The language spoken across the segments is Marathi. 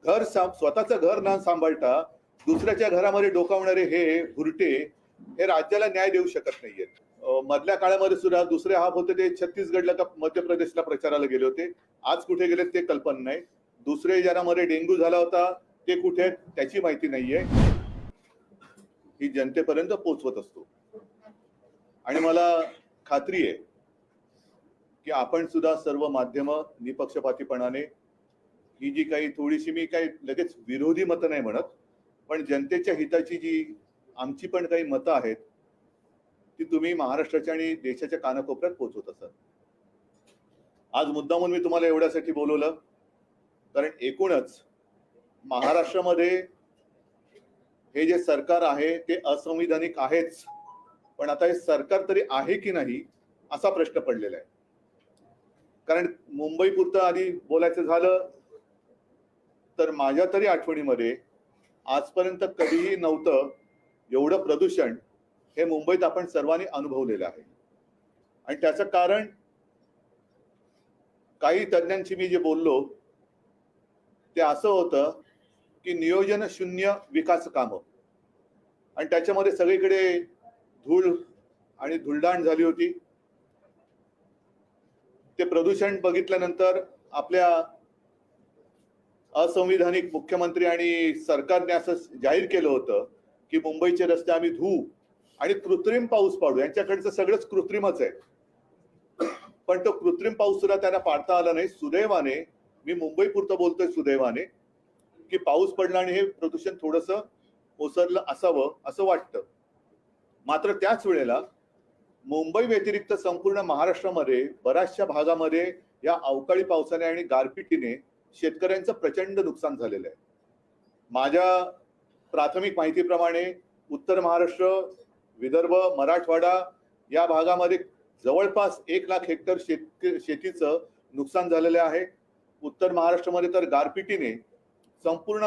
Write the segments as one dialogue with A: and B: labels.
A: स्वतःचं घर न सांभाळता दुसऱ्याच्या घरामध्ये डोकावणारे हे भुरटे हे राज्याला न्याय देऊ शकत नाहीयेत. मधल्या काळामध्ये सुद्धा दुसरे हाफ होते ते छत्तीसगडला का मध्य प्रदेशला प्रचाराला गेले होते. आज कुठे गेले ते कल्पना नाही. दुसरे ज्यांमध्ये डेंग्यू झाला होता ते कुठे त्याची माहिती नाहीये. ही जनतेपर्यंत पोहोचवत असतो आणि मला खात्री आहे की आपण सुद्धा सर्व माध्यम निपक्षपातीपणाने ही जी काही थोडीशी मी काही लगेच विरोधी मतं नाही म्हणत, पण जनतेच्या हिताची जी आमची पण काही मतं आहेत ती तुम्ही महाराष्ट्राच्या आणि देशाच्या कानाकोपऱ्यात पोहोचवत असाल. आज मुद्दामून मी तुम्हाला एवढ्यासाठी बोलवलं कारण एकूणच महाराष्ट्रामध्ये हे जे सरकार आहे ते असंविधानिक आहेच, पण आता हे सरकार तरी आहे की नाही असा प्रश्न पडलेला आहे. कारण मुंबई पुरतं आधी बोलायचं झालं तर माझ्या तरी आठवणीमध्ये आजपर्यंत कधीही नव्हतं एवढं प्रदूषण हे मुंबईत आपण सर्वांनी अनुभवलेलं आहे. आणि त्याचं कारण काही तज्ञांशी मी जे बोललो ते असं होतं की नियोजन शून्य विकास कामं, आणि त्याच्यामध्ये सगळीकडे धूळ आणि धुळदाण झाली होती. ते प्रदूषण बघितल्यानंतर आपल्या असंविधानिक मुख्यमंत्री आणि सरकारने असं जाहीर केलं होतं की मुंबईचे रस्ते आम्ही धुवू आणि कृत्रिम पाऊस पाडू. यांच्याकडचं सगळंच कृत्रिमच आहे, पण तो कृत्रिम पाऊस सुद्धा त्यांना पाडता आला नाही. सुदैवाने, मी मुंबई पुरतं बोलतोय, सुदैवाने की पाऊस पडला आणि हे प्रदूषण थोडस ओसरलं असावं असं वाटतं. मात्र त्याच वेळेला मुंबई व्यतिरिक्त संपूर्ण महाराष्ट्रामध्ये बऱ्याचशा भागामध्ये या अवकाळी पावसाने आणि गारपिटीने शेतकऱ्यांचं प्रचंड नुकसान झालेलं आहे. माझ्या प्राथमिक माहितीप्रमाणे उत्तर महाराष्ट्र, विदर्भ, मराठवाडा या भागामध्ये जवळपास 1 लाख हेक्टर शेतीचं नुकसान झालेलं आहे. उत्तर महाराष्ट्रामध्ये तर गारपिटीने संपूर्ण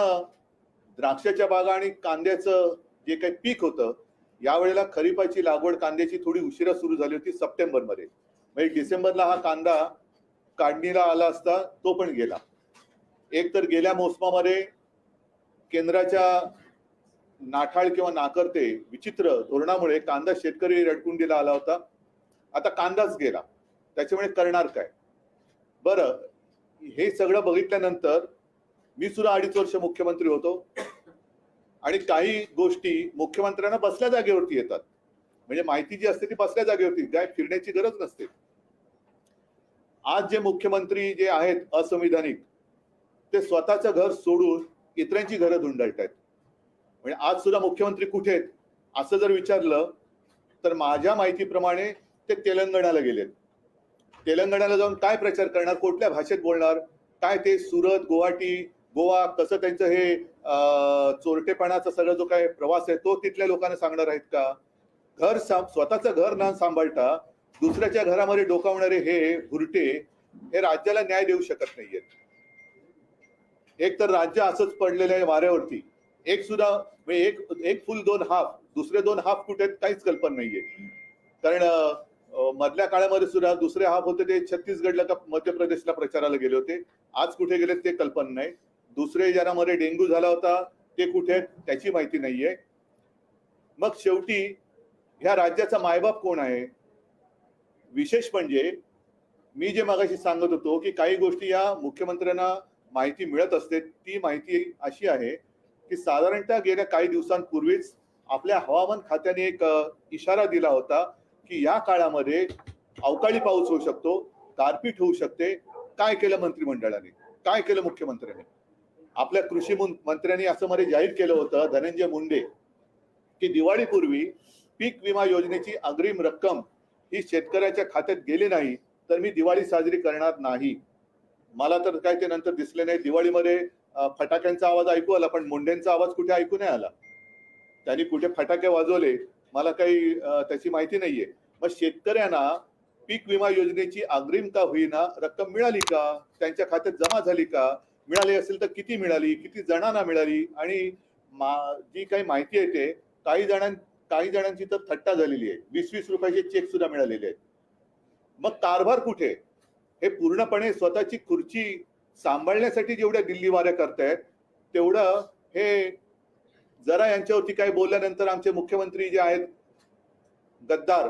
A: द्राक्षाच्या बागा आणि कांद्याचं जे काही पीक होतं, यावेळेला खरीपाची लागवड कांद्याची थोडी उशिरा सुरू झाली होती सप्टेंबरमध्ये. म्हणजे डिसेंबरला हा कांदा काढणीला आला असता तो पण गेला. एक तर गेल्या मोसमामध्ये केंद्राच्या नाठाळ किंवा नाकर्ते विचित्र धोरणामुळे कांदा शेतकरी रडकुंडीला आला होता. आता कांदाच गेला, त्याच्यामुळे करणार काय? बरं, हे सगळं बघितल्यानंतर मी सुद्धा 2.5 वर्ष मुख्यमंत्री होतो आणि काही गोष्टी मुख्यमंत्र्यांना बसल्या जागेवरती येतात. म्हणजे माहिती जी असते ती बसल्या जागेवरती, काय फिरण्याची गरज नसते. आज जे मुख्यमंत्री जे आहेत असंविधानिक, ते स्वतःचं घर सोडून इतरांची घरं धुंडाळतायत. म्हणजे आज सुद्धा मुख्यमंत्री कुठे आहेत असं जर विचारलं तर माझ्या माहितीप्रमाणे ते तेलंगणाला गेलेत. तेलंगणाला जाऊन काय प्रचार करणार, कुठल्या भाषेत बोलणार, काय ते सुरत, गुवाहाटी, गोवा कसं त्यांचं हे चोरटेपणाचा सगळं जो काय प्रवास आहे तो तिथल्या लोकांना सांगणार आहेत का? स्वतःचं घर न सांभाळता दुसऱ्याच्या घरामध्ये डोकावणारे हे भुरटे हे राज्याला न्याय देऊ शकत नाहीयेत. एक तर राज्य असंच पडलेलं आहे वाऱ्यावरती. एक सुद्धा एक फुल 2 हाफ, दुसरे 2 हाफ कुठे आहेत काहीच कल्पना नाहीये. कारण मधल्या काळामध्ये सुद्धा दुसरे हाफ होते ते छत्तीसगडला का मध्य प्रदेशला प्रचाराला गेले होते. आज कुठे गेले ते कल्पना नाही. दुसरे ज्यांमध्ये डेंग्यू झाला होता ते कुठे आहेत त्याची माहिती नाहीये. मग शेवटी ह्या राज्याचा मायबाप कोण आहे? विशेष म्हणजे मी जे मगाशी सांगत होतो की काही गोष्टी या मुख्यमंत्र्यांना माहिती मिळत असते. ती माहिती अशी आहे की साधारणतः गेल्या काही दिवसांपूर्वीच आपल्या हवामान खात्याने एक इशारा दिला होता की या काळामध्ये अवकाळी पाऊस होऊ शकतो, गारपीट होऊ शकते. काय केलं मंत्रिमंडळाने, काय केलं मुख्यमंत्र्यांनी? आपल्या कृषी मंत्र्यांनी असं मध्ये जाहीर केलं होतं, धनंजय मुंडे, की दिवाळीपूर्वी पीक विमा योजनेची अग्रिम रक्कम ही शेतकऱ्याच्या खात्यात गेली नाही तर मी दिवाळी साजरी करणार नाही. मला तर काय ते नंतर दिसले नाही. दिवाळीमध्ये फटाक्यांचा आवाज ऐकू आला, पण मुंडेंचा आवाज कुठे ऐकू नाही आला. त्यांनी कुठे फटाके वाजवले मला काही त्याची माहिती नाहीये. मग शेतकऱ्यांना पीक विमा योजनेची अग्रिम का होईना रक्कम मिळाली का? त्यांच्या खात्यात जमा झाली का? मिळाली असेल तर किती मिळाली, किती जणांना मिळाली? आणि जी काही माहिती आहे ते काही जणांची तर थट्टा झालेली आहे. 20-20 रुपयाचे चेक सुद्धा मिळालेले आहेत. मग कारभार कुठे? हे पूर्णपणे स्वतःची खुर्ची सांभाळण्यासाठी जेवढ्या दिल्ली वाऱ्या करतायत तेवढं हे जरा यांच्यावरती काही बोलल्यानंतर आमचे मुख्यमंत्री जे आहेत गद्दार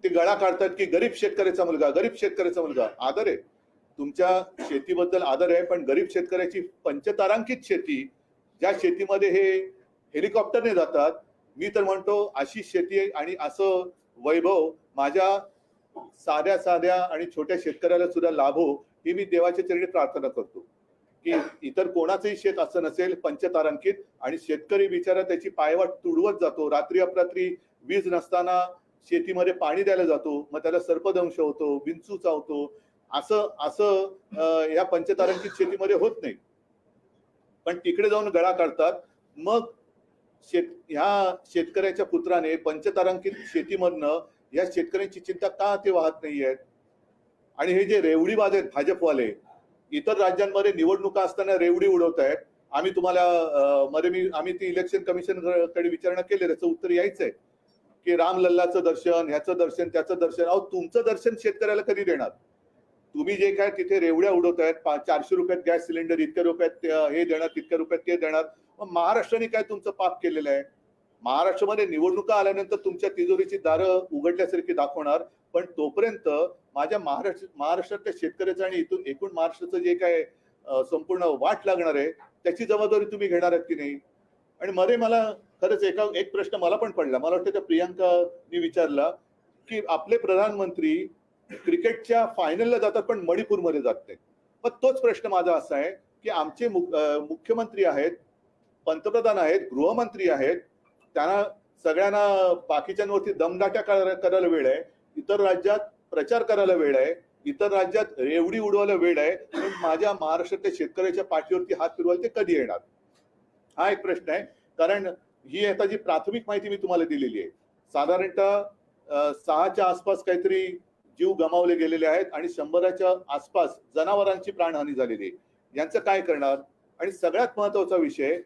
A: ते गळा काढतात की गरीब शेतकऱ्याचा मुलगा, गरीब शेतकऱ्याचा मुलगा. आदर आहे तुमच्या शेतीबद्दल, आदर आहे, पण गरीब शेतकऱ्याची पंचतारांकित शेती, ज्या शेतीमध्ये हे हेलिकॉप्टरने जातात, मी तर म्हणतो अशी शेती आणि असं वैभव माझ्या साध्या साध्या आणि छोट्या शेतकऱ्याला सुद्धा लाभो, ही मी देवाच्या चरणी प्रार्थना करतो की इतर कोणाचंही शेत असं नसेल पंचतारांकित, आणि शेतकरी बिचारा त्याची पायवाट तुडवत जातो. रात्री अपरात्री वीज नसताना शेतीमध्ये पाणी द्यायला जातो, मग त्याला सर्पदंश होतो, विंचू चावतो. असं असं या पंचतारांकित शेतीमध्ये होत नाही, पण तिकडे जाऊन गळा काढतात. मग ह्या शेतकऱ्याच्या पुत्राने पंचतारांकित शेतीमधनं या शेतकऱ्यांची चिंता का ते वाहत नाही आहेत? आणि हे जे रेवडीबाज आहेत भाजपवाले, इतर राज्यांमध्ये निवडणुका असताना रेवडी उडवत आहेत. आम्ही तुम्हाला आम्ही ती इलेक्शन कमिशन कडे विचारणा केली, त्याचं उत्तर यायचंय की रामलल्लाचं दर्शन, ह्याचं दर्शन, त्याचं दर्शन. अहो, तुमचं दर्शन शेतकऱ्याला कधी देणार? तुम्ही जे काय तिथे रेवड्या उडवतायत, 400 रुपयात गॅस सिलेंडर, इतक्या रुपयात हे देणार, तितक्या रुपयात ते देणार. मग महाराष्ट्राने काय तुमचं पाप केलेलं आहे? महाराष्ट्रामध्ये निवडणुका आल्यानंतर तुमच्या तिजोरीची दारं उघडल्यासारखी दाखवणार, पण तोपर्यंत माझ्या महाराष्ट्रातल्या शेतकऱ्याचं आणि इथून एकूण महाराष्ट्राचं जे काय संपूर्ण वाट लागणार आहे त्याची जबाबदारी तुम्ही घेणार आहात की नाही? आणि मध्ये मला खरंच एक प्रश्न मला पण पडला, मला वाटतं त्या प्रियांकानी विचारला की आपले प्रधानमंत्री क्रिकेटच्या फायनलला जातात पण मणिपूरमध्ये जात नाहीत. मग तोच प्रश्न माझा असा आहे की आमचे मुख्यमंत्री आहेत, पंतप्रधान आहेत, गृहमंत्री आहेत, त्यांना सगळ्यांना बाकीच्यांवरती दमदाट्या करायला वेळ आहे, इतर राज्यात प्रचार करायला वेळ आहे, इतर राज्यात रेवडी उडवायला वेळ आहे, पण माझ्या महाराष्ट्रातल्या शेतकऱ्याच्या पाठीवरती हात फिरवायला ते कधी येणार? हा एक प्रश्न आहे. कारण ही आता जी प्राथमिक माहिती मी तुम्हाला दिलेली आहे, साधारणतः 6च्या आसपास काहीतरी जीव गमावले गेलेले आहेत आणि 100च्या आसपास जनावरांची प्राणहानी झालेली आहे. यांचं काय करणार? आणि सगळ्यात महत्वाचा विषय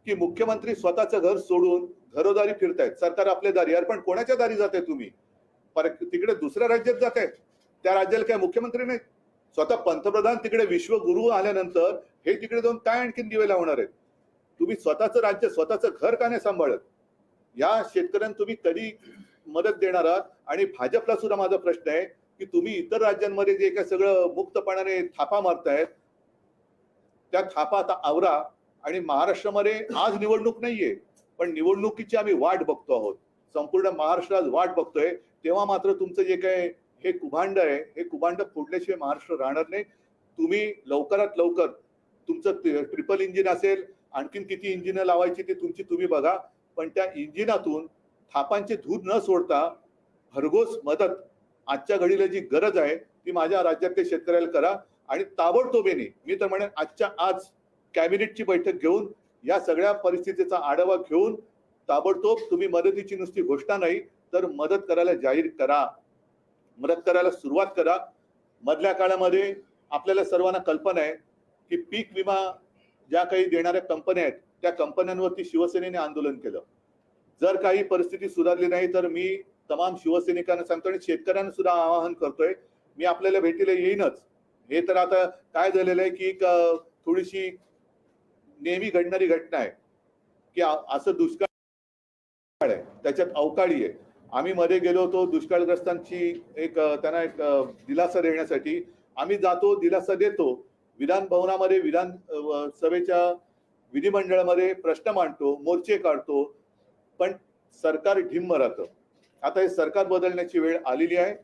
A: की मुख्यमंत्री स्वतःचं घर सोडून घरोदारी फिरतायत. सरकार आपल्या दारी, यार पण कोणाच्या दारी जाताय तुम्ही? तिकडे दुसऱ्या राज्यात जात आहेत, त्या राज्याला काय मुख्यमंत्री नाही? स्वतः पंतप्रधान तिकडे विश्वगुरु आल्यानंतर हे तिकडे जाऊन काय आणखीन दिवे लावणार आहेत? तुम्ही स्वतःचं राज्य, स्वतःचं घर का नाही सांभाळत? या शेतकऱ्यांना तुम्ही कधी मदत देणार आहात? आणि भाजपला सुद्धा माझा प्रश्न आहे की तुम्ही इतर राज्यांमध्ये जे काय सगळं मुक्तपणाने थापा मारतायत, त्या थापा आता आवरा. आणि महाराष्ट्रामध्ये आज निवडणूक नाहीये, पण निवडणुकीची आम्ही वाट बघतो आहोत, संपूर्ण महाराष्ट्रात वाट बघतोय. तेव्हा मात्र तुमचं जे काय हे कुभांड आहे, हे कुभांड फोडल्याशिवाय महाराष्ट्र राहणार नाही. तुम्ही लवकरात लवकर तुमचं ट्रिपल इंजिन असेल, आणखीन किती इंजिन लावायची ते तुमची तुम्ही बघा, पण त्या इंजिनातून थापांचे धूर न सोडता भरघोस मदत आजच्या घडीला जी गरज आहे ती माझ्या राज्यातल्या शेतकऱ्याला करा. आणि ताबडतोबेने मी तर म्हणेन आजच्या आज कॅबिनेटची बैठक घेऊन या सगळ्या परिस्थितीचा आढावा घेऊन ताबडतोब तुम्ही मदतीची नुसती घोषणा नाही तर मदत करायला जाहीर करा, मदत करायला सुरुवात करा. मधल्या काळामध्ये आपल्याला सर्वांना कल्पना आहे की पीक विमा ज्या काही देणाऱ्या कंपन्या आहेत त्या कंपन्यांवरती शिवसेनेने आंदोलन केलं. जर काही परिस्थिती सुधारली नाही तर मी तमाम शिवसैनिकांना सांगतो आणि शेतकऱ्यांना सुद्धा आवाहन करतोय, मी आपल्याला भेटीला येईनच. हे तर आता काय झालेलं आहे की थोडीशी नेहमी घडणारी घटना आहे की असं दुष्काळ आहे, त्याच्यात अवकाळी आहे. आम्ही मध्ये गेलो होतो दुष्काळग्रस्तांची त्यांना एक दिलासा देण्यासाठी. आम्ही जातो, दिलासा देतो, विधान भवनामध्ये विधान सभेच्या विधिमंडळामध्ये प्रश्न मांडतो, मोर्चे काढतो, पण सरकार ढिम्म राहतं. आता हे सरकार बदलण्याची वेळ आलेली आहे.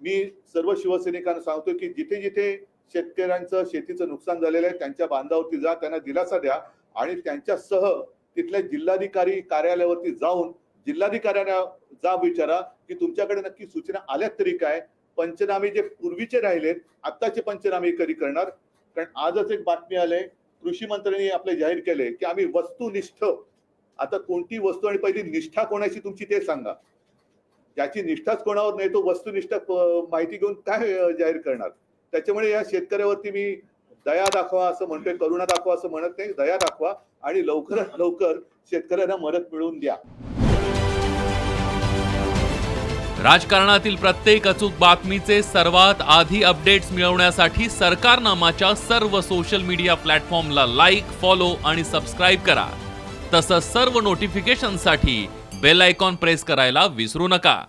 A: मी सर्व शिवसैनिकांना सांगतो की जिथे जिथे शेतकऱ्यांचं शेतीचं नुकसान झालेलं आहे त्यांच्या बांधावरती जा, त्यांना दिलासा द्या आणि त्यांच्यासह तिथल्या जिल्हाधिकारी कार्यालयावरती जाऊन जिल्हाधिकाऱ्यांना जा विचारा की तुमच्याकडे नक्की सूचना आल्यात तरी काय, पंचनामे जे पूर्वीचे राहिलेत आत्ताचे पंचनामे कधी करणार? कारण आजच एक बातमी आले, कृषी मंत्र्यांनी आपले जाहीर केले की आम्ही वस्तुनिष्ठ, आता कोणती वस्तू आणि पहिली निष्ठा कोणाची तुमची ते सांगा. ज्याची निष्ठाच कोणावर नाही तो वस्तुनिष्ठ माहिती घेऊन काय जाहीर करणार? त्याच्यामुळे या शेतकऱ्यावरती मी दया दाखवा असं म्हणतोय, करुणा दाखवा असं म्हणत नाही, दया दाखवा आणि लवकरात लवकर शेतकऱ्यांना मदत मिळवून द्या.
B: राजकारणातील प्रत्येक अचूक बातमीचे सर्वात आधी अपडेट्स मिळवण्यासाठी सरकारनामाच्या सर्व सोशल मीडिया प्लॅटफॉर्मला लाईक, फॉलो आणि सबस्क्राईब करा. तसंच सर्व नोटिफिकेशनसाठी बेल आयकॉन प्रेस करायला विसरू नका.